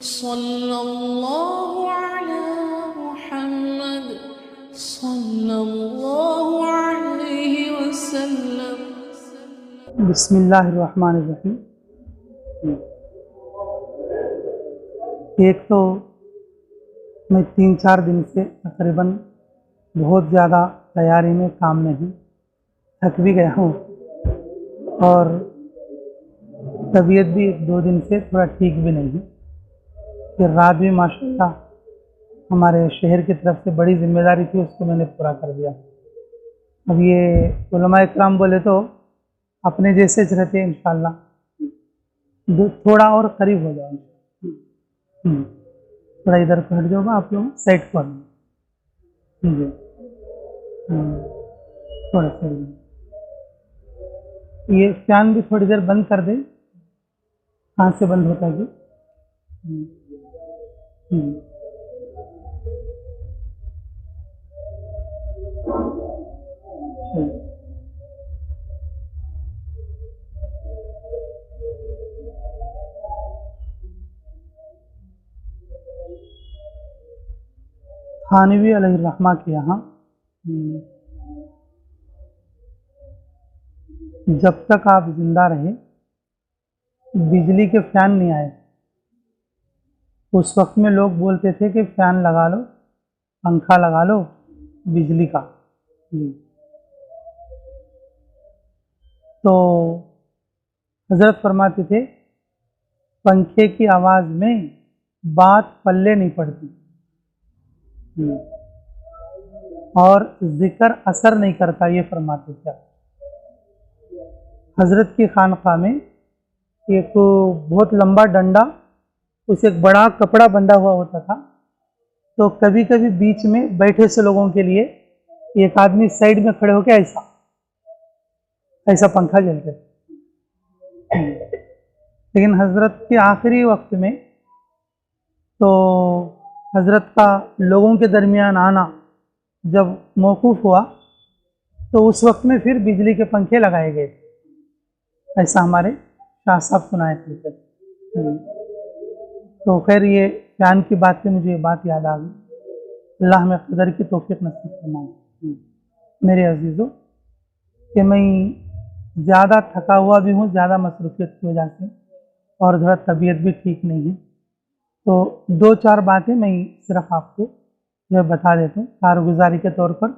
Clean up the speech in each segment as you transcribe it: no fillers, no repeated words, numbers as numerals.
सल्लल्लाहु अला मुहम्मद सल्लल्लाहु अलैहि वसल्लम। बिस्मिल्लाहिर्रहमानिर्रहीम। एक तो मैं 3-4 दिन से तकरीबन बहुत ज़्यादा तैयारी में काम में हूँ, थक भी गया हूँ और तबीयत भी 1-2 दिन से थोड़ा ठीक भी नहीं है। फिर रात भी माशाल्लाह हमारे शहर की तरफ से बड़ी जिम्मेदारी थी, उसको मैंने पूरा कर दिया। अब ये उलमा इकराम बोले तो अपने जैसे च रहते हैं इंशाल्लाह, थोड़ा और करीब हो जाओ। थोड़ा इधर को हट जाओ, आप लोग साइड को जी। थोड़ा सा ये फैन भी थोड़ी देर बंद कर दे। कहाँ से बंद होता है जी? थानवी अलैहिर्रहमा के यहाँ जब तक आप जिंदा रहे बिजली के फैन नहीं आए। उस वक्त में लोग बोलते थे कि फैन लगा लो, पंखा लगा लो बिजली का। तो हजरत फरमाते थे पंखे की आवाज़ में बात पल्ले नहीं पड़ती और जिक्र असर नहीं करता, ये फरमाते थे। हजरत की खानका में एक बहुत लंबा डंडा, उसे एक बड़ा कपड़ा बंधा हुआ होता था। तो कभी कभी बीच में बैठे से लोगों के लिए एक आदमी साइड में खड़े होकर ऐसा ऐसा पंखा चलते थे। लेकिन हजरत के आखिरी वक्त में तो हजरत का लोगों के दरमियान आना जब मौकूफ़ हुआ तो उस वक्त में फिर बिजली के पंखे लगाए गए, ऐसा हमारे शाह साहब सुनाए थे। तो खैर ये फैन की बात से मुझे ये बात याद आ गई। अल्लाह में कदर की तौफीक नसीब फरमाए। मेरे अजीज़ों कि मैं ज़्यादा थका हुआ भी हूँ, ज़्यादा मसरूफियत की वजह से, और थोड़ा तबीयत भी ठीक नहीं है। तो 2-4 बातें मैं सिर्फ आपको जो बता देता हूँ कारगुजारी के तौर पर,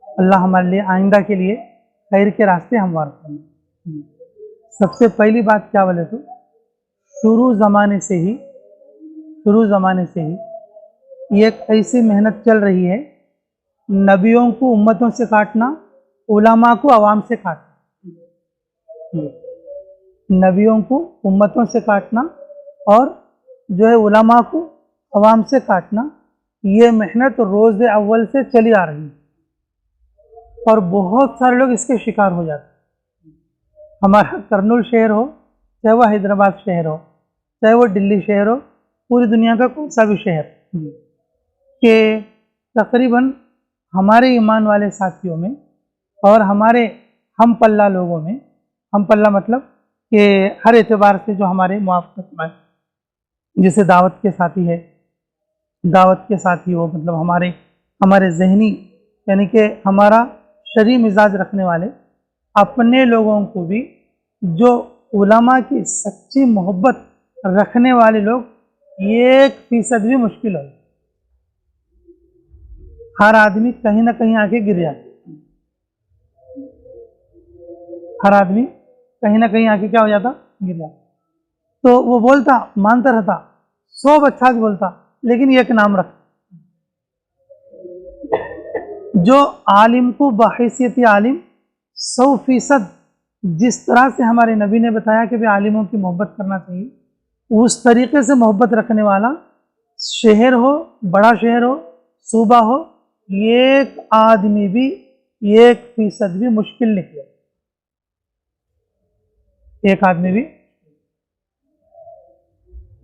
अल्लाह हमारे लिए आइंदा के लिए खैर के रास्ते हमवार करें। सबसे पहली बात क्या बोले तो शुरू ज़माने से ही एक ऐसी मेहनत चल रही है, नबियों को उम्मतों से काटना, उलमा को अवाम से काटना। नबियों को उम्मतों से काटना और जो है उलमा को अवाम से काटना, ये मेहनत रोज़ अव्वल से चली आ रही है और बहुत सारे लोग इसके शिकार हो जाते हैं। हमारा कर्नूल शहर हो, चाहे वो हैदराबाद शहर हो, चाहे वो दिल्ली शहर हो, पूरी दुनिया का कौन सा भी शहर, कि तकरीबन हमारे ईमान वाले साथियों में और हमारे हम पल्ला लोगों में, हम पल्ला मतलब कि हर एतबार से जो हमारे मुआफ़क़त में, जैसे दावत के साथी है, दावत के साथी हो मतलब हमारे ज़हनी यानी कि हमारा शरीर मिजाज रखने वाले अपने लोगों को भी, जो उलमा की सच्ची मोहब्बत रखने वाले लोग 1% भी मुश्किल हो। हर आदमी कहीं ना कहीं आके गिर जाता, हर आदमी कहीं ना कहीं आके क्या हो जाता, गिर जाता। तो वो बोलता, मानता रहता, 100 अच्छा बोलता, लेकिन एक नाम रख, जो आलिम को बहैसियत आलिम 100% जिस तरह से हमारे नबी ने बताया कि भाई आलिमों की मोहब्बत करना चाहिए, उस तरीके से मोहब्बत रखने वाला शहर हो, बड़ा शहर हो, सूबा हो, एक आदमी भी 1% भी मुश्किल निकले, एक आदमी भी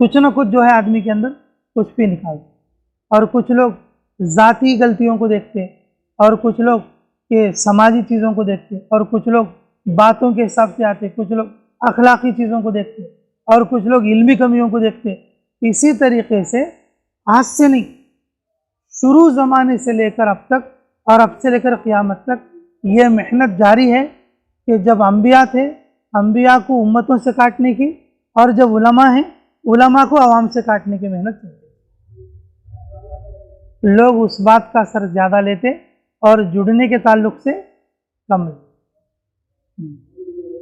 कुछ ना कुछ जो है आदमी के अंदर कुछ भी निकालते। और कुछ लोग ज़ाती गलतियों को देखते, और कुछ लोग के समाजी चीज़ों को देखते, और कुछ लोग बातों के हिसाब से आते, कुछ लोग अखलाकी चीज़ों को देखते, और कुछ लोग इल्मी कमियों को देखते। इसी तरीके से आज से नहीं, शुरू ज़माने से लेकर अब तक और अब से लेकर क़यामत तक ये मेहनत जारी है कि जब अम्बिया थे, अम्बिया को उम्मतों से काटने की, और जब उलमा हैं, उलमा को आवाम से काटने की मेहनत चलती। लोग उस बात का असर ज़्यादा लेते और जुड़ने के ताल्लुक से कम लेते।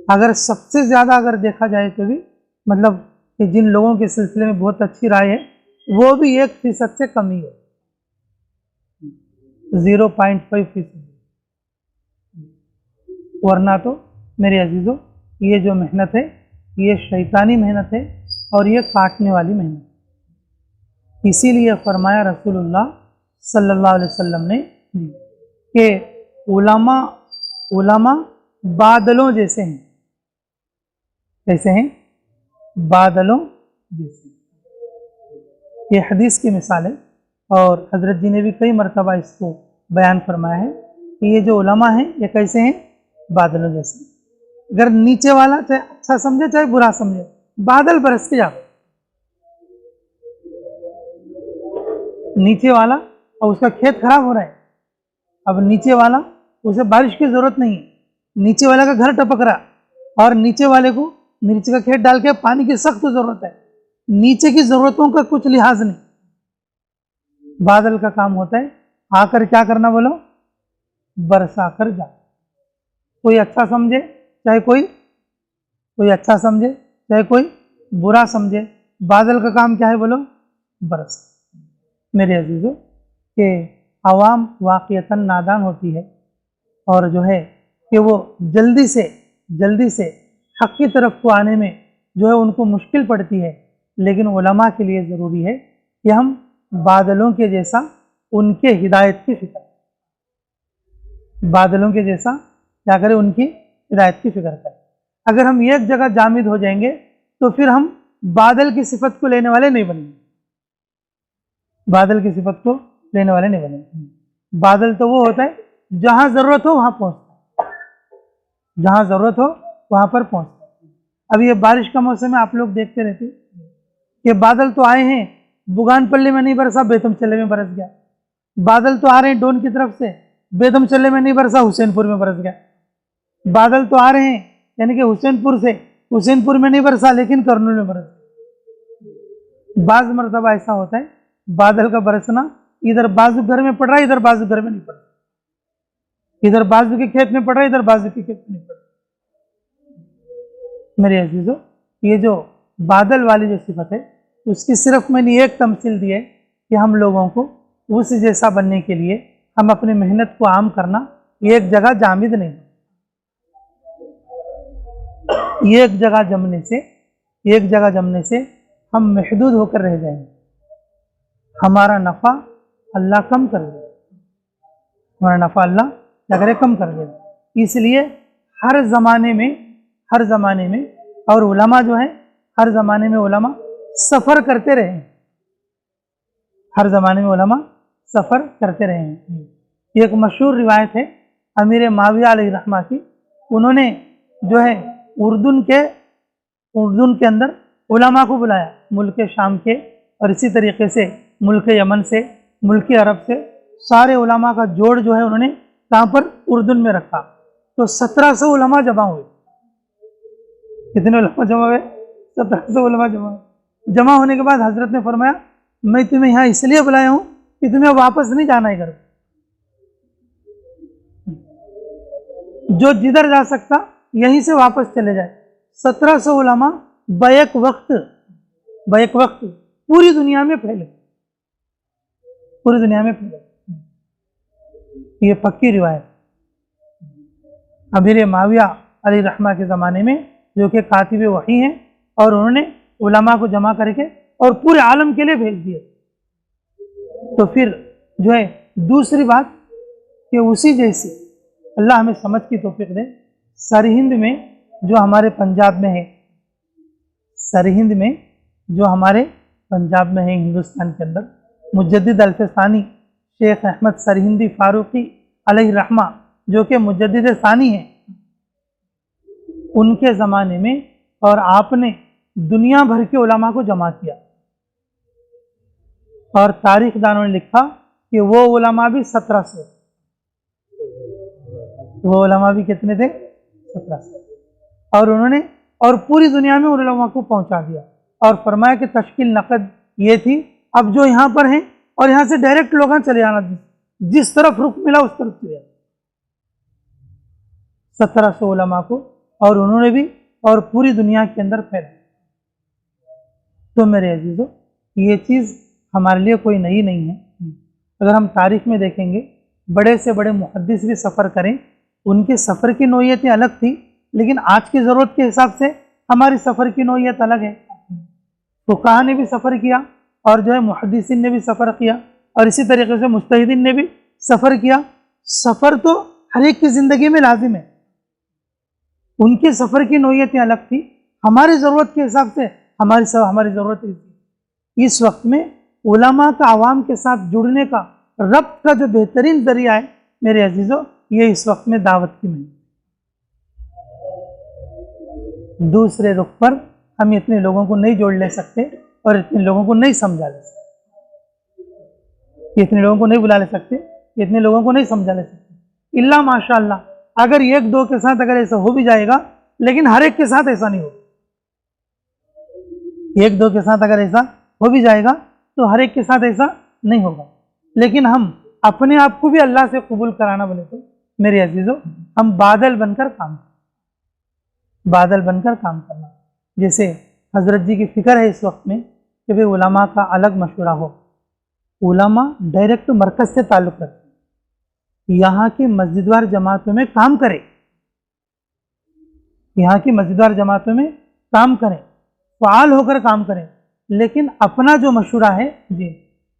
अगर सबसे ज़्यादा अगर देखा जाए तो भी मतलब कि जिन लोगों के सिलसिले में बहुत अच्छी राय है वो भी 1% से कम ही है, 0.5%। वरना तो मेरे अजीज़ों ये जो मेहनत है ये शैतानी मेहनत है और ये काटने वाली मेहनत है। इसीलिए फरमाया रसूलुल्लाह सल्लल्लाहु अलैहि वसल्लम ने कि उलमा बादलों जैसे हैं। कैसे हैं? बादलों जैसे। ये हदीस की मिसाल है और हज़रत जी ने भी कई मरतबा इसको बयान फरमाया है कि ये जो उलमा हैं ये कैसे हैं? बादलों जैसे। अगर नीचे वाला चाहे अच्छा समझे चाहे बुरा समझे, बादल बरस के जाओ, नीचे वाला और उसका खेत खराब हो रहा है, अब नीचे वाला उसे बारिश की ज़रूरत नहीं है, नीचे वाले का घर टपक रहा और नीचे वाले को मिर्च का खेत डाल के पानी की सख्त ज़रूरत है, नीचे की ज़रूरतों का कुछ लिहाज नहीं। बादल का काम होता है आकर क्या करना, बोलो, बरसा कर जा। कोई अच्छा समझे चाहे कोई अच्छा समझे चाहे कोई बुरा समझे, बादल का काम क्या है, बोलो, बरस। मेरे अजीज़ों कि आवाम वाक़ियतन नादान होती है और जो है कि वो जल्दी से हक़ की तरफ को आने में जो है उनको मुश्किल पड़ती है, लेकिन उलमा के लिए ज़रूरी है कि हम बादलों के जैसा उनके हिदायत की फ़िक्र, बादलों के जैसा क्या करें, उनकी हिदायत की फ़िक्र करें। अगर हम एक जगह जामिद हो जाएंगे तो फिर हम बादल की सिफत को लेने वाले नहीं बनेंगे, बादल की सिफत को लेने वाले नहीं बनेंगे। बादल तो वो होता है जहां ज़रूरत हो वहां पहुंचता है, जहां ज़रूरत हो वहां पर पहुंचता है। अब ये बारिश का मौसम है, आप लोग देखते रहते कि बादल तो आए हैं, बुगानपल्ली में नहीं बरसा, बेतमचल्ले में बरस गया। बादल तो आ रहे हैं डोन की तरफ से, बेतमचल्ले में नहीं बरसा, हुसैनपुर में बरस गया। बादल तो आ रहे हैं यानी कि हुसैनपुर में नहीं बरसा लेकिन कर्नूल में बरस गया। बाज़ मरतबा ऐसा होता है बादल का बरसना इधर बाजू घर में पड़ रहा है, इधर बाजू घर में नहीं पड़ रहा, इधर बाजू के खेत में पड़ रहा है, इधर बाजू के खेत में नहीं पड़ रहा। मेरे अजीजों, ये जो बादल वाली जो सिफत है उसकी सिर्फ मैंने एक तमसील दी है कि हम लोगों को उस जैसा बनने के लिए हम अपनी मेहनत को आम करना, एक जगह जामिद नहीं, एक जगह जमने से हम महदूद होकर रह जाएंगे, हमारा नफ़ा अल्लाह कम कर देगा, हमारा नफ़ा अल्लाह क्या करे, कम कर देगा। इसलिए हर ज़माने में और उलमा जो है हर ज़माने में उलमा सफ़र करते रहे, हर ज़माने में उलमा सफ़र करते रहे हैं। एक मशहूर रिवायत है अमीर माविया अलैहिर्रहमा की, उन्होंने जो है उर्दून के अंदर उलमा को बुलाया, मुल्क शाम के और इसी तरीके से मुल्क यमन से, मुल्क अरब से, सारे उलमा का जोड़ जो है उन्होंने कहाँ पर, उर्दून में रखा। तो 1700 उलमा जमा हुए। कितने उलमा जमा हुए? 1700 उलमा जमा होने के बाद हजरत ने फरमाया, मैं तुम्हें यहाँ इसलिए बुलाया हूँ कि तुम्हें वापस नहीं जाना है घर, जो जिधर जा सकता यहीं से वापस चले जाए। 1700 उलमा बैक वक्त पूरी दुनिया में फैले, ये पक्की रिवायत। अमीर माविया अलैहिर्रहमा के ज़माने में जो कि कातिब वही हैं और उन्होंने उलमा को जमा करके और पूरे आलम के लिए भेज दिए। तो फिर जो है दूसरी बात कि उसी जैसी अल्लाह हमें समझ की तौफीक दे, सरहिंद में जो हमारे पंजाब में है, सरहिंद में जो हमारे पंजाब में है, हिंदुस्तान के अंदर, मुजद्दिद अल्फ़सानी शेख अहमद सरहिंदी फ़ारूक़ी अलैहिर्रहमा जो कि मुजद्दिद सानी हैं, उनके ज़माने में और आपने दुनिया भर के उलमा को जमा किया। और तारीखदानों ने लिखा कि वो उलमा भी 1700, वो उलमा भी कितने थे? 1700। और उन्होंने और पूरी दुनिया में उलमा को पहुंचा दिया और फरमाया कि तश्कील नकद ये थी, अब जो यहाँ पर हैं और यहाँ से डायरेक्ट लोग चले जाना, जिस तरफ रुख मिला उस तरफ चले जाना। 1700 उलमा को, और उन्होंने भी और पूरी दुनिया के अंदर फैला। तो मेरे अजीजों, ये चीज़ हमारे लिए कोई नई नहीं है। अगर हम तारीख में देखेंगे, बड़े से बड़े मुहद्दिस भी सफ़र करें, उनके सफ़र की नौयतें अलग थी, लेकिन आज की ज़रूरत के हिसाब से हमारी सफ़र की नौयत अलग है। फुक़हा ने भी सफ़र किया और जो है मुहद्दिसीन ने भी सफ़र किया, और इसी तरीके से मुज्तहिदीन ने भी सफ़र किया। सफ़र तो हर एक की ज़िंदगी में लाजिम है। उनके सफ़र की नौयतें अलग थी, हमारी ज़रूरत के हिसाब से हमारी ज़रूरत थी। इस वक्त में उलमा का आवाम के साथ जुड़ने का, रब्त का जो बेहतरीन ज़रिया है मेरे अजीज़ों, ये इस वक्त में दावत की महफिल। दूसरे रुख पर हम इतने लोगों को नहीं जोड़ ले सकते और इतने लोगों को नहीं समझा ले सकते, इतने लोगों को नहीं बुला ले सकते, इतने लोगों को नहीं समझा ले सकते। इल्ला माशाअल्लाह, अगर एक दो के साथ अगर ऐसा हो भी जाएगा, लेकिन हर एक के साथ ऐसा नहीं होगा। एक दो के साथ अगर ऐसा हो भी जाएगा तो हर एक के साथ ऐसा नहीं होगा। लेकिन हम अपने आप को भी अल्लाह से कबूल कराना बोले तो मेरे अजीज़ों, हम बादल बनकर काम करना। जैसे हज़रत जी की फ़िक्र है इस वक्त में कि भाई उलमा का अलग मशवरा हो। उलमा डायरेक्ट मरकज़ से ताल्लुक़ रखते, यहाँ की मस्जिदवार जमातों में काम करें, यहाँ की मस्जिदवार जमातों में काम करें, फ़आल होकर काम करें। लेकिन अपना जो मशवरा है जी,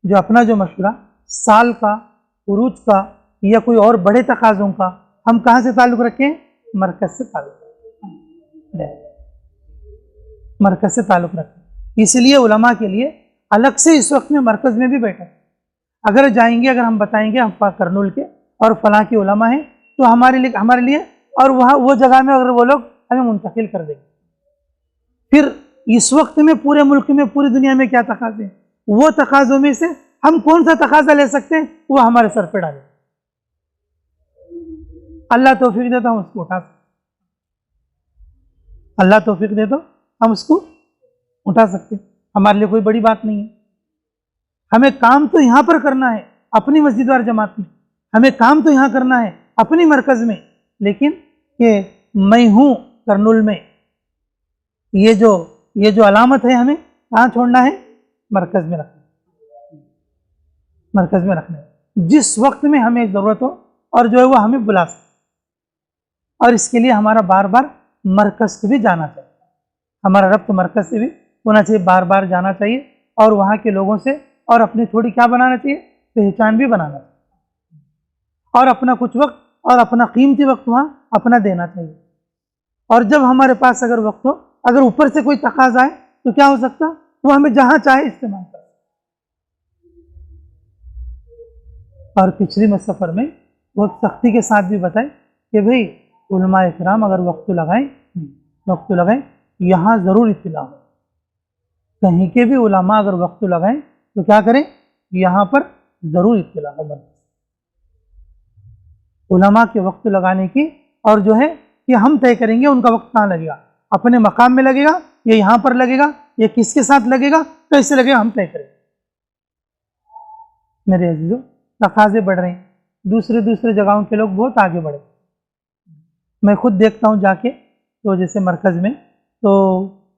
जो अपना जो मशवरा साल का, उरूज का या कोई और बड़े तकाज़ों का, हम कहाँ से ताल्लुक़ रखें? मरकज़ से ताल्लुक़ रखें, मरकज़ से ताल्लुक़ रखें। इसलिए उलमा के लिए अलग से इस वक्त में मरकज़ में भी बैठा। अगर जाएंगे, अगर हम बताएंगे हम करनूल के और फलां के उलमा हैं, तो हमारे लिए और वहाँ वो जगह में अगर वो लोग हमें मुंतकिल कर देंगे, फिर इस वक्त में पूरे मुल्क में, पूरी दुनिया में क्या तकाज़े हैं, वो तकाज़ों में से हम कौन सा तकाज़ा ले सकते हैं, वो हमारे सर पे डालें। अल्लाह तौफीक दे तो हम उसको उठा सकते, अल्लाह तौफीक दे तो हम उसको उठा सकते। हमारे लिए कोई बड़ी बात नहीं है। हमें काम तो यहाँ पर करना है अपनी मस्जिदवार जमात में, हमें काम तो यहाँ करना है अपनी मरकज़ में, लेकिन कि मैं हूँ करनूल में, ये जो अलामत है हमें कहाँ छोड़ना है? मरकज़ में रखना, मरकज़ में रखना है। जिस वक्त में हमें ज़रूरत हो और जो है वो हमें बुला सके, और इसके लिए हमारा बार बार मरकज़ को भी जाना चाहिए, हमारा रब्त मरकज़ से भी होना चाहिए, बार बार जाना चाहिए और वहाँ के लोगों से और अपनी थोड़ी क्या बनाना चाहिए? पहचान भी बनाना चाहिए, और अपना कुछ वक्त और अपना कीमती वक्त वहाँ अपना देना चाहिए। और जब हमारे पास अगर वक्त हो, अगर ऊपर से कोई तकाज़ा है तो क्या हो सकता? वो हमें जहाँ चाहे इस्तेमाल कर। और पिछली सफ़र में बहुत सख्ती के साथ भी बताए कि भाई उलमा इकराम अगर वक्त लगाएं, यहाँ ज़रूर इत्तिला हो। कहीं के भी उलमा अगर वक्त लगाएं तो क्या करें? यहाँ पर ज़रूर इत्तिला हो। उलमा के वक्त लगाने की, और जो है कि हम तय करेंगे उनका वक्त कहाँ लगेगा, अपने मकाम में लगेगा या यहाँ पर लगेगा या किसके साथ लगेगा, कैसे लगेगा, हम तय करेंगे। मेरे अजीजों, तकाज़े बढ़ रहे हैं, दूसरे जगहों के लोग बहुत आगे बढ़े। मैं खुद देखता हूँ जाके, तो जैसे मरकज़ में तो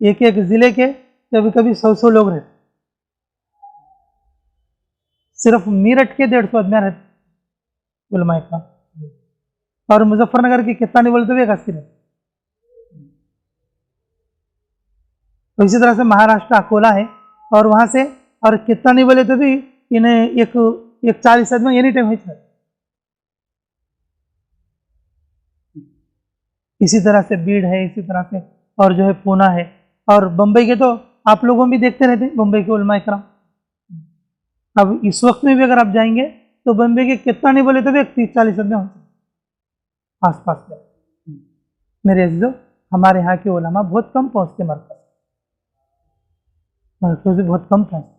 एक ज़िले के कभी कभी 100 लोग रहते, सिर्फ मेरठ के 150 आदमी रहते उलमा इकराम, और मुजफ्फरनगर की कितना नहीं बोलते हुए 80 रहते। तो इसी तरह से महाराष्ट्र अकोला है, और वहाँ से और कितना नहीं बोले तो भी इन्हें एक 40 आदमी एनी टाइम है। इसी तरह से बीड़ है, इसी तरह से और जो है पूना है, और बम्बई के तो आप लोगों भी देखते रहते हैं, बम्बई के उलमा इकराम। अब इस वक्त में भी अगर आप जाएंगे तो बम्बई के कितना नहीं बोले तो भी 30-40 आदमी होंगे आसपास में। मेरे अजीजों, हमारे यहाँ के उलमा बहुत कम पहुँचते मरकज़ से बहुत कम पहुँचते,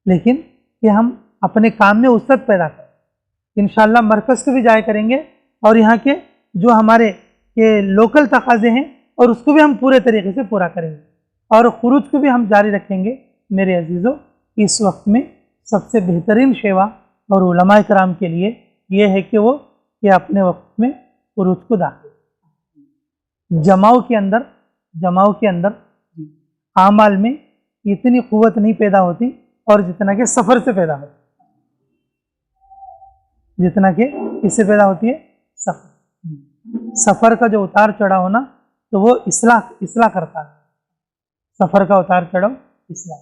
लेकिन कि हम अपने काम में वसअत पैदा करें। इंशाअल्लाह मरकज़ को भी जाया करेंगे और यहाँ के जो हमारे ये लोकल तकाज़े हैं और उसको भी हम पूरे तरीके से पूरा करेंगे और खुरूज को भी हम जारी रखेंगे। मेरे अजीज़ों, इस वक्त में सबसे बेहतरीन सेवा और उलमाए कराम के लिए ये है कि वो ये अपने वक्त में खुरूज को दाखिल जमाओं के अंदर आमाल में इतनी क़ुव्वत नहीं पैदा होती और जितना कि सफ़र से पैदा होती, जितना कि इससे पैदा होती है सफ़र का जो उतार चढ़ाव होना तो वो इस्लाह करता है। सफ़र का उतार चढ़ाव इस्लाह।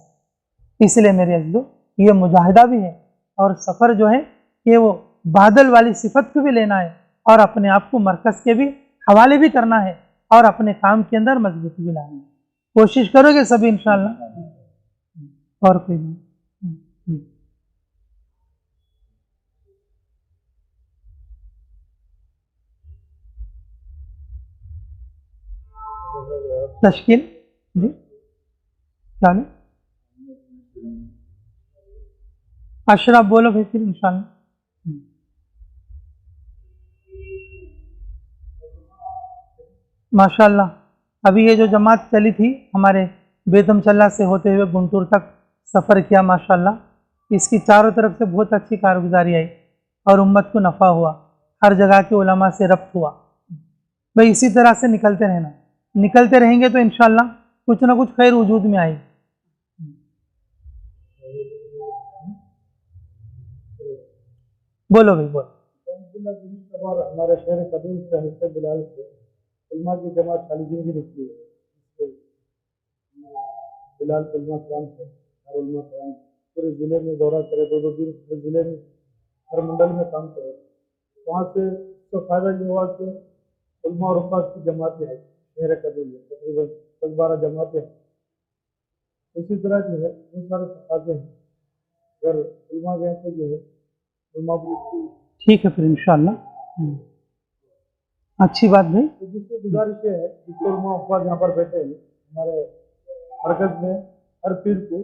इसलिए मेरे अज़ीज़ों ये मुजाहिदा भी है और सफ़र जो है कि वो बादल वाली सिफत को भी लेना है और अपने आप को मरकज़ के भी हवाले भी करना है और अपने काम के अंदर मजबूती भी लानी है। कोशिश करोगे सभी इंशाअल्लाह। और कोई नहीं। तश्कील जी क्या है? अशरफ बोलो भाई फिर इंशाअल्लाह। माशाअल्लाह अभी ये जो जमात चली थी हमारे बेतमचल्ला से होते हुए गुंटूर तक सफ़र किया, माशाअल्लाह इसकी चारों तरफ से बहुत अच्छी कारगुजारी आई और उम्मत को नफ़ा हुआ, हर जगह के उलमा से रब्त हुआ। भाई इसी तरह से निकलते रहेंगे तो इंशाअल्लाह कुछ ना कुछ खैर वजूद में आएगी। बोलो भाई बोलो। हमारे शहर कदूम से हज़रत बिलाल से उलमा की जमात खाली जिंदगी रखी है। बिलाल उलमा कराम से और उलमा कराम पूरे ज़िले में दौरा करे, 2-2 दिन पूरे ज़िले में हर मंडल में काम करे। वहाँ से तो फ़ायदा ये हुआ कि उलमा और उस्ताद की जमातें हैं शहर कदूम में, तकरीबन 10-12 जमातें हैं। इसी तरह जो है बहुत सारे तकाज़े हैं, अगर उलमा गए तो जो है उलमा ठीक है फिर इंशाअल्लाह। अच्छी बात भाई। तो जिससे गुजारिश है जिससे उलमा उस्ताद यहाँ पर बैठे हैं हमारे मरकज़ में हर पीर को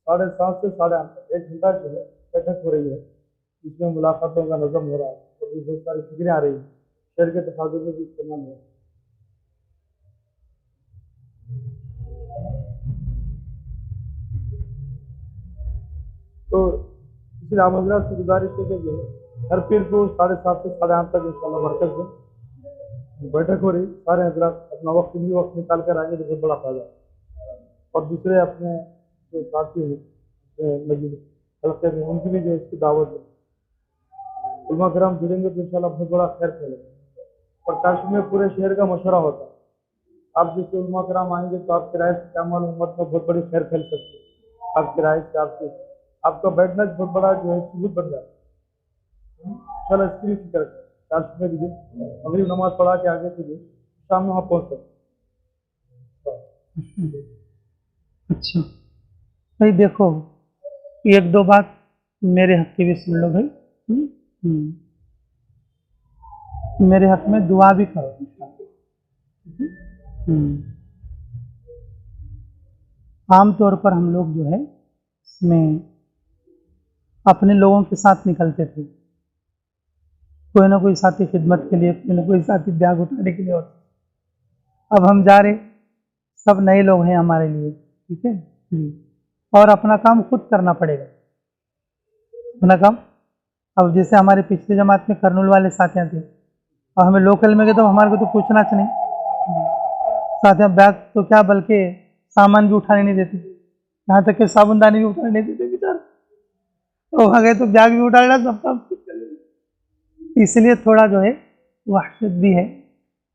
7:30 से 8:30 तक 1 घंटा जो है बैठक हो रही है, जिसमें मुलाकातों का नज़म हो रहा है और भी बहुत सारी फिक्रें आ रही हैं, शहर के तकाज़े में भी इस्तेमाल है। तो इसलिए आप हज़रात से गुजारिश है कि जो है हर पीर को 7:30 से 8:30 तक इंशाअल्लाह मरकज़ में बैठक हो रही, सारे हज़रात अपना वक्त निकाल कर आएंगे तो बहुत बड़ा फायदा है। और दूसरे अपने जो साथी हैं मस्जिद हल्के में उनकी भी जो इसकी दावत है, उलमा कराम जुड़ेंगे तो इंशाअल्लाह बहुत बड़ा खैर फैलेगा। और चार्ज में पूरे शहर का मशवरा होता है, आप जैसे उलमा कराम आएंगे तो आपकी राय से क्या मालूम उम्मत में बहुत बड़ी खैर फैल सकती है। आपकी राय से आपका बैठना बहुत बड़ा जो है सबूत बन जाता है। चलो इसकी भी फिक्र है, चार्ज में भी मगरिब नमाज पढ़ा के आगे तो शाम में वहाँ पहुँच सकते। अच्छा भाई देखो, 1-2 बात मेरे हक की भी सुन लो भाई। मेरे हक में दुआ भी करो आम तौर पर हम लोग जो है इसमें अपने लोगों के साथ निकलते थे, कोई ना कोई साथी खिदमत के लिए, कोई ना कोई साथी बैग उठाने के लिए होता। अब हम जा रहे, सब नए लोग हैं हमारे लिए, ठीक है, और अपना काम खुद करना पड़ेगा, अपना काम। अब जैसे हमारे पिछले जमात में कर्नूल वाले साथियाँ थे और हमें लोकल में गए तो हमारे को तो पूछना चाहिए, साथियाँ बैग तो क्या बल्कि सामान भी उठाने नहीं देते, यहाँ तक कि साबुनदानी भी उठाने नहीं देते बेचारे। तो वहाँ गए तो बैग भी उठा लेना, सब काम खुद कर लेना। इसलिए थोड़ा जो है वहशत भी है।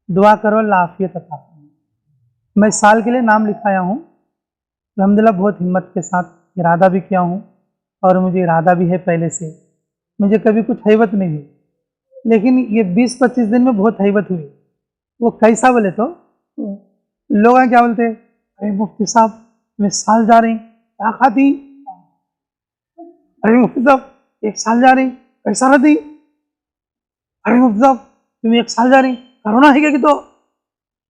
दुआ करो लाफियत अता फरमाए। मैं साल के लिए नाम लिखाया हूँ, अल्हम्दुलिल्लाह बहुत हिम्मत के साथ इरादा भी किया हूँ और मुझे इरादा भी है पहले से, मुझे कभी कुछ हैबत नहीं हुई, लेकिन ये 20-25 दिन में बहुत हैबत हुई। वो कैसा बोले तो लोग क्या बोलते, अरे मुफ्ती साहब मैं साल जा रही, क्या खाती, अरे मुफ्ती साहब 1 साल जा रही, कैसा रहती, अरे मुफ्ती साहब तुम 1 साल जा रही, कोरोना है क्या कि? तो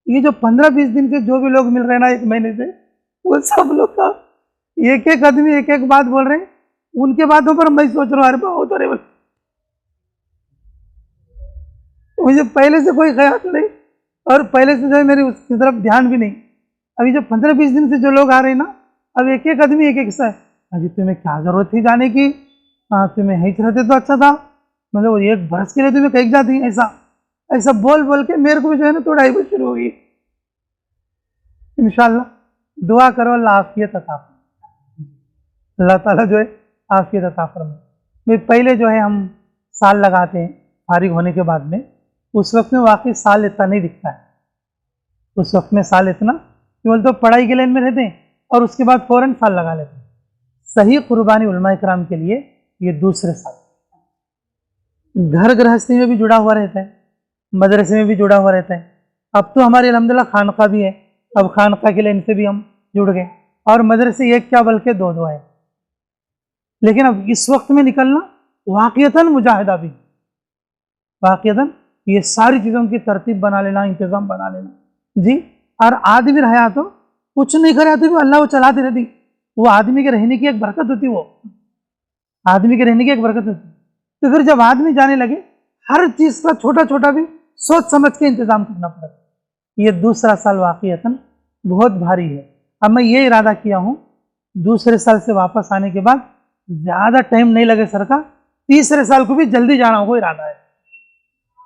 ये जो 15-20 दिन के जो भी लोग मिल रहे हैं ना 1 महीने से, वो सब लोग का एक आदमी एक बात बोल रहे हैं उनके बातों पर मैं सोच रहा हूँ अरे बहुत हो रहे बोले, मुझे पहले से कोई ख्याल नहीं और पहले से जो है मेरी उसकी तरफ ध्यान भी नहीं। अभी जो 15-20 दिन से जो लोग आ रहे हैं ना, अब एक एक आदमी एक एक सा है, अजी तुम्हें क्या जरूरत थी जाने की, हाँ तुम्हें यहीं रहते तो अच्छा था, मतलब एक बरस के लिए तुम्हें कहीं जाती, ऐसा ऐसा बोल बोल के मेरे को भी जो है ना थोड़ा ही शुरू होगी। इंशाल्लाह दुआ करो अल्लाह आफियत अता फरमाए, अल्लाह ताला जो है आफियत अता फरमाए। भाई पहले जो है हम साल लगाते हैं फारिग होने के बाद में, उस वक्त में वाकई साल इतना नहीं दिखता है, उस वक्त में साल इतना केवल तो पढ़ाई के लाइन में रहते हैं और उसके बाद फौरन साल लगा लेते हैं। सही कुर्बानी उलमा कराम के लिए ये दूसरे साल, घर गृहस्थी में भी जुड़ा हुआ रहता है, मदरसे में भी जुड़ा हुआ रहता है। अब तो हमारे अल्हम्दुलिल्लाह खानका भी है, अब खानका के लाइन से भी हम जुड़ गए और मदरसे एक क्या बल्कि दो है। लेकिन अब इस वक्त में निकलना वाक़ियतन मुजाहिदा भी, वाक़ियतन ये सारी चीज़ों की तरतीब बना लेना, इंतज़ाम बना लेना जी। और आदमी रहा तो कुछ नहीं करे तो भी अल्लाह वो चलाती रहती, वो आदमी के रहने की एक बरकत होती, वो आदमी के रहने की एक बरकत होती। तो फिर जब आदमी जाने लगे हर चीज़ का छोटा छोटा भी सोच समझ के इंतज़ाम करना पड़ता। ये दूसरा साल वाक़ियतन बहुत भारी है। अब मैं ये इरादा किया हूँ दूसरे साल से वापस आने के बाद ज़्यादा टाइम नहीं लगे सर का, तीसरे साल को भी जल्दी जाना होगा इरादा है,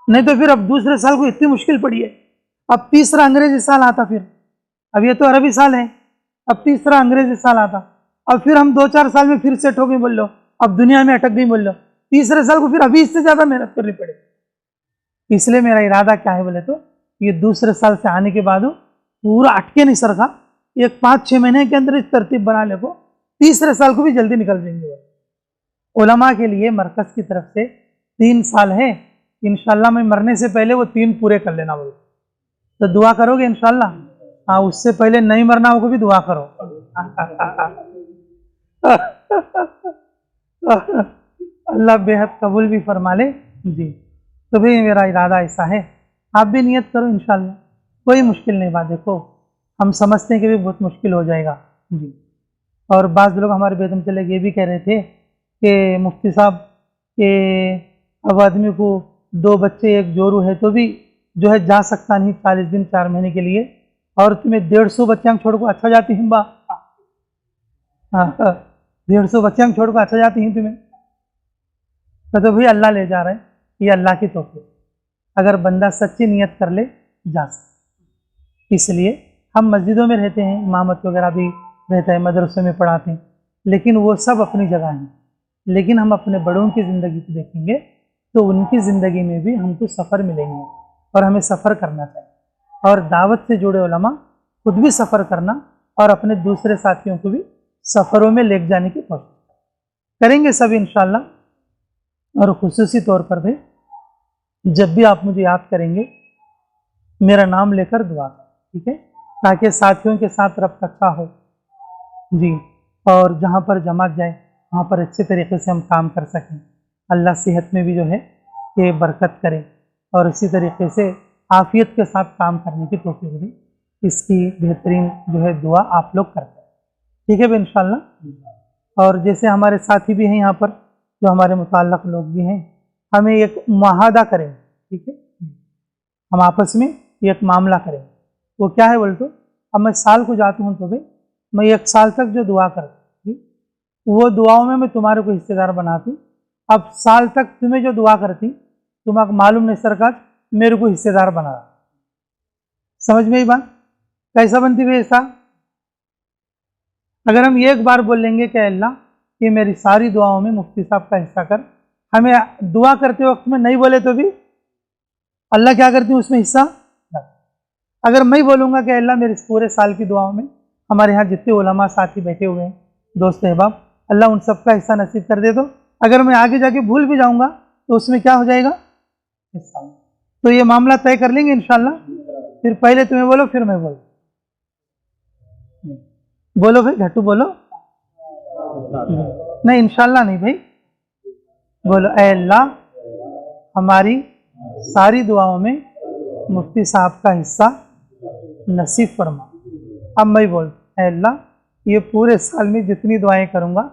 नहीं तो फिर अब दूसरे साल को इतनी मुश्किल पड़ी है। अब तीसरा अंग्रेजी साल आता, फिर अब ये तो अरबी साल है, अब तीसरा अंग्रेजी साल आता, अब फिर हम 2-4 साल में फिर सेट हो गए बोल लो, अब दुनिया में अटक गई बोल लो, तीसरे साल को फिर अभी इससे ज़्यादा मेहनत करनी पड़ेगी। इसलिए मेरा इरादा क्या है बोले तो ये दूसरे साल से आने के बाद पूरा अटके नहीं सर का, एक 5-6 महीने के अंदर इस तरतीब बना ले को तीसरे साल को भी जल्दी निकल जाएंगे। उलमा के लिए मरकज़ की तरफ से 3 साल है, इंशाल्लाह मैं मरने से पहले वो 3 पूरे कर लेना बोलो, तो दुआ करोगे इंशाल्लाह? हाँ, उससे पहले नहीं मरना होगा भी दुआ करो। अल्लाह बेहद कबूल भी फरमा ले जी। तो भाई मेरा इरादा ऐसा है, आप भी नियत करो इंशाल्लाह, कोई मुश्किल नहीं बात। देखो हम समझते हैं कि भी बहुत मुश्किल हो जाएगा जी। और बाज़ लोग हमारे बेदम चले ये भी कह रहे थे कि मुफ्ती साहब के अब आदमी को 2 बच्चे 1 जोरू है तो भी जो है जा सकता नहीं 40 दिन 4 महीने के लिए, और तुम्हें 150 बच्चे छोड़ को अच्छा जाती हिम्बा, हाँ 150 बच्चे छोड़ को अच्छा जाती हैं तुम्हें, तो भाई अल्लाह ले जा रहे हैं, ये अल्लाह की तौफीक, अगर बंदा सच्ची नियत कर ले जा सकता। इसलिए हम मस्जिदों में रहते हैं, इमामत वगैरह भी रहता है, मदरसों में पढ़ाते हैं, लेकिन वो सब अपनी जगह हैं। लेकिन हम अपने बड़ों की ज़िंदगी को देखेंगे तो उनकी ज़िंदगी में भी हमको सफ़र मिलेंगे और हमें सफ़र करना चाहिए। और दावत से जुड़े उलमा खुद भी सफ़र करना और अपने दूसरे साथियों को भी सफ़रों में ले जाने की कोशिश करेंगे सब इंशाअल्लाह। और खुसूसी तौर पर भी जब भी आप मुझे याद करेंगे मेरा नाम लेकर दुआ करें, ठीक है, ताकि साथियों के साथ रब्त अच्छा हो जी, और जहाँ पर जमात जाए वहाँ पर अच्छे तरीके से हम काम कर सकें। अल्लाह सेहत में भी जो है ये बरकत करे और इसी तरीके से आफियत के साथ काम करने की तौफीक दी, इसकी बेहतरीन जो है दुआ आप लोग करते हैं, ठीक है भाई इंशाअल्लाह। और जैसे हमारे साथी भी हैं यहाँ पर, जो हमारे मुताल्लक़ लोग भी हैं, हमें एक मुआहदा करें, ठीक है, हम आपस में एक मामला करें। वो क्या है बोल तो, अब मैं साल को जाता हूँ तो भाई मैं 1 साल तक जो दुआ करती वो दुआओं में मैं तुम्हारे को हिस्सेदार बनाती। अब साल तक तुम्हें जो दुआ करती तुम्हें मालूम नहीं सरकार मेरे को हिस्सेदार बना रहा, समझ में ही बात कैसा बनती है ऐसा। अगर हम एक बार बोल लेंगे कि अल्लाह ये मेरी सारी दुआओं में मुफ्ती साहब का हिस्सा कर, हमें दुआ करते वक्त में नहीं बोले तो भी अल्लाह क्या करती है उसमें हिस्सा। अगर मैं बोलूँगा कि अल्लाह मेरे पूरे साल की दुआओं में हमारे यहाँ जितने उलमा साथी बैठे हुए हैं, दोस्त अहबाब, अल्लाह उन सबका हिस्सा नसीब कर दे। तो अगर मैं आगे जाके भूल भी जाऊँगा तो उसमें क्या हो जाएगा हिस्सा। तो ये मामला तय कर लेंगे इंशाअल्लाह। फिर पहले तुम्हें बोलो फिर मैं बोलो, बोलो भाई घट्टू बोलो, नहीं इंशाअल्लाह नहीं भाई, बोलो ऐ अल्लाह हमारी सारी दुआओं में मुफ्ती साहब का हिस्सा नसीब फरमा। अब मैं बोल ऐ अल्लाह ये पूरे साल में जितनी दुआएं करूँगा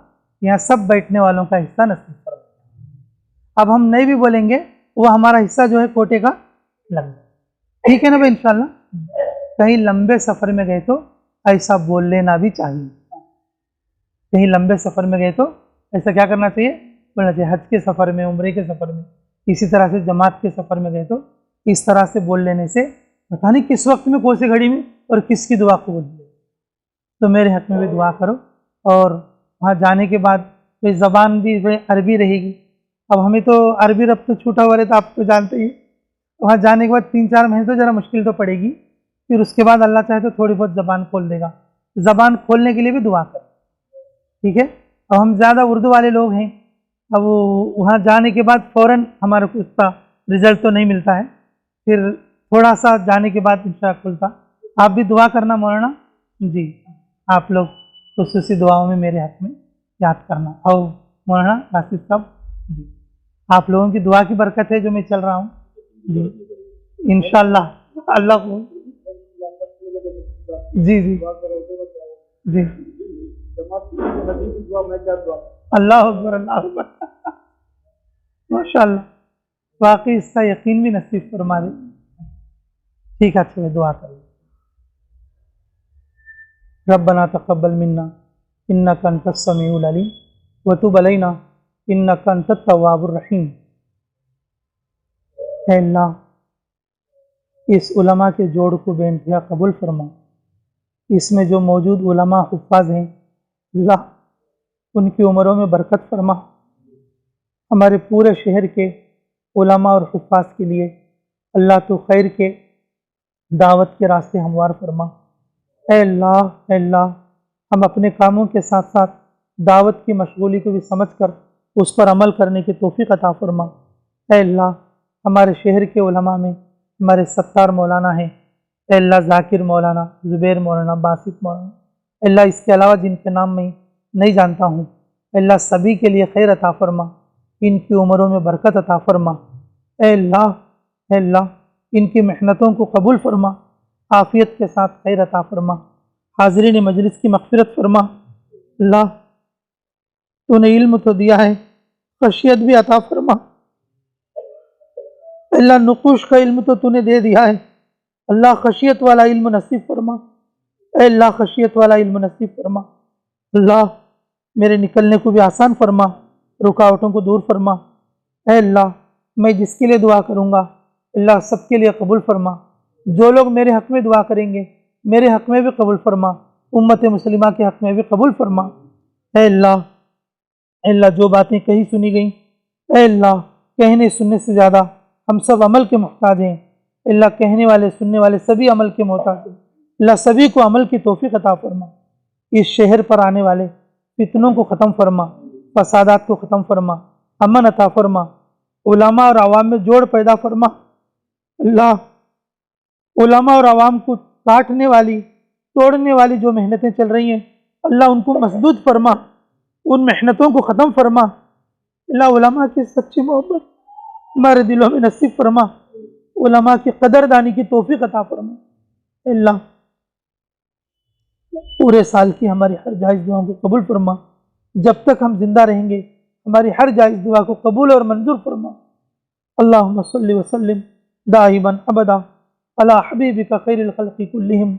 यहाँ सब बैठने वालों का हिस्सा नसीब फरमा। अब हम नहीं भी बोलेंगे, वो हमारा हिस्सा जो है कोटे का लग जाए। ठीक है ना भाई, इंशाल्लाह। कहीं लंबे सफ़र में गए तो ऐसा बोल लेना भी चाहिए। कहीं लंबे सफ़र में गए तो ऐसा क्या करना चाहिए, बोलना चाहिए। हज के सफ़र में, उम्रे के सफ़र में, इसी तरह से जमात के सफ़र में गए तो इस तरह से बोल लेने से पता नहीं किस वक्त में, कौन सी घड़ी में और किसकी दुआ कबूल हो। तो मेरे हक में भी दुआ करो। और वहाँ जाने के बाद कोई ज़बान भी अरबी रहेगी। अब हमें तो अरबी रब तो छूटा हुआ रहता, आप तो जानते ही। वहाँ जाने के बाद 3-4 महीने तो ज़रा मुश्किल तो पड़ेगी, फिर उसके बाद अल्लाह चाहे तो थोड़ी बहुत ज़बान खोल देगा। ज़बान खोलने के लिए भी दुआ करें, ठीक है। अब हम ज़्यादा उर्दू वाले लोग हैं, अब वहाँ जाने के बाद फ़ौरन हमारे को उसका रिज़ल्ट तो नहीं मिलता है, फिर थोड़ा सा जाने के बाद इंशाअल्लाह खुलता। आप भी दुआ करना मौलाना जी, आप लोग खुसूसी दुआओं में मेरे हक में याद करना। और मौलाना राशिद साहब जी, आप लोगों की दुआ की बरकत है जो मैं चल रहा हूँ जी, इंशाअल्लाह। अल्लाह को जी जी जी, अल्लाह अकबर, अल्लाह अकबर। माशाअल्लाह, वाकई इसका यकीन भी नसीब फरमा दे। ठीक है, अच्छे दुआ करें। रब्बना तक़ब्बल मिन्ना इन्नका अंतस समीउल अलीम व तुब अलैना इन्नका अंतत तव्वाबुर रहीम। ऐ अल्लाह, इस उलमा के जोड़ को बेइंतहा कबूल फरमा। इसमें जो मौजूद उलमा हुफ़ाज़ हैं, अल्लाह उनकी उम्रों में बरकत फरमा। हमारे पूरे शहर के उलमा और हुफ़ाज़ के लिए अल्लाह तो खैर के दावत के रास्ते हमवार फरमा। ऐ अल्लाह, ऐ अल्लाह, हम अपने कामों के साथ साथ दावत की मशगूली को भी समझकर उस पर अमल करने की तौफ़ीक़ अता फरमा। ऐ अल्लाह, हमारे शहर के उलमा में हमारे सत्तार मौलाना हैं, ऐ अल्लाह ज़ाकिर मौलाना, ज़ुबैर मौलाना, बासित मौलाना, अल्लाह इसके अलावा जिनके नाम मैं नहीं जानता हूँ, अल्लाह सभी के लिए खैर अता फरमा, इनकी उम्रों में बरकत अता फरमा। ऐ अल्लाह, ऐ अल्लाह, इनकी मेहनतों को कबूल फरमा, आफ़ियत के साथ खैर अता फरमा, हाज़रीन मजलिस की मग़फ़िरत फरमा। अल्लाह, तूने इल्म तो दिया है, खशियत भी अता फरमा। अल्लाह, नुक़ूश का इल्म तो तूने दे दिया है, अल्लाह खशियत वाला इल्म नसीब फरमा। ऐ अल्लाह, खशियत वाला इल्म नसीब फरमा। अल्लाह, मेरे निकलने को भी आसान फरमा, रुकावटों को दूर फरमा। ऐ अल्लाह, मैं जिसके लिए दुआ करूँगा अल्लाह सबके लिए कबूल फरमा। जो लोग मेरे हक़ में दुआ करेंगे मेरे हक़ में भी कबूल फरमा, उम्मत मुस्लिमा के हक़ में भी कबूल फरमा। ऐ अल्लाह, ऐ अल्लाह, जो बातें कही सुनी गई, ऐ अल्लाह, कहने सुनने से ज़्यादा हम सब अमल के मोहताज हैं। अल्लाह, कहने वाले सुनने वाले सभी अमल के मोहताज हैं। अल्लाह, सभी को अमल की तौफ़ीक़ अता फरमा। इस शहर पर आने वाले फितनों को ख़त्म फरमा, फसादात को ख़त्म फरमा, अमन अता फरमा, उलमा और आवाम में जोड़ पैदा फरमा। अल्लाह, उलमा और आवाम को काटने वाली, तोड़ने वाली जो मेहनतें चल रही हैं, अल्लाह उनको मसदूद फरमा, उन मेहनतों को ख़त्म फरमा। अल्लाह, उलमा की सच्ची मोहब्बत हमारे दिलों में नसीब फरमा, उलमा की कदरदानी की तौफ़ीक़ अता फरमा। अल्लाह, पूरे साल की हमारी हर जायज़ दुआओं को कबूल फरमा। जब तक हम जिंदा रहेंगे हमारी हर जायज़ दुआ को कबूल और मंजूर फरमा। अल्लाहुम्मा सल्लि व सल्लिम दाइमन अबदा अला हबीबिका खैरिल खल्क़ि कुल्लिहिम।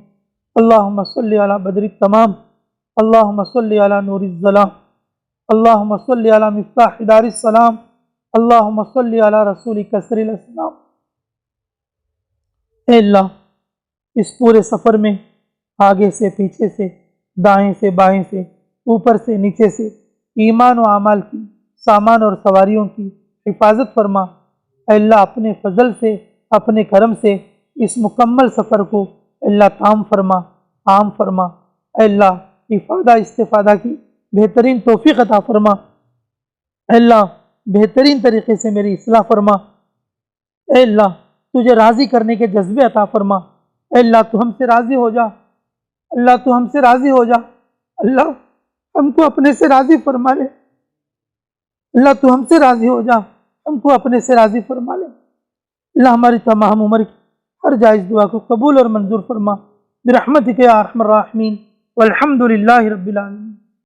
अल्लाहुम्मा सल्लि अला बदरि तमाम, अल्लाहुम्मा सल्लि अला नूरिज़ ज़लाम, अल्लाहुम्मा सल्लि अला मिफ्ताहि दारिस सलाम, अल्लाहुम्मा सल्लि अला रसूलिका सरिल अस्लाम। ऐ अल्लाह, इस पूरे सफ़र में आगे से, पीछे से, दाएं से, बाएं से, ऊपर से, नीचे से, ईमान व आमाल की, सामान और सवारियों की हिफाजत फरमा। अल्लाह, अपने फजल से, अपने करम से इस मुकम्मल सफ़र को अल्लाह ताम फरमा, आम फरमा। अल्लाह, इफ़ादा इस्तिफ़ादा की बेहतरीन तौफ़ीक़ अता फरमा। अल्लाह, बेहतरीन तरीक़े से मेरी इस्लाह फरमा। अल्लाह, तुझे राज़ी करने के जज्बे अता फरमा। अल्लाह, तू हमसे राज़ी हो जा, अल्लाह तू हमसे राज़ी हो जा। अल्लाह, हमको अपने से राज़ी फरमा ले। अल्लाह, तू हमसे राज़ी हो जा, हमको अपने से राज़ी फरमा ले। अल्लाह, हमारी तमाम उम्र की हर जायज़ दुआ को कबूल और मंजूर फरमा। बिरहमतिक या अरहमर राहिमीन वल्हम्दुलिल्लाहि रब्बिल आलमीन।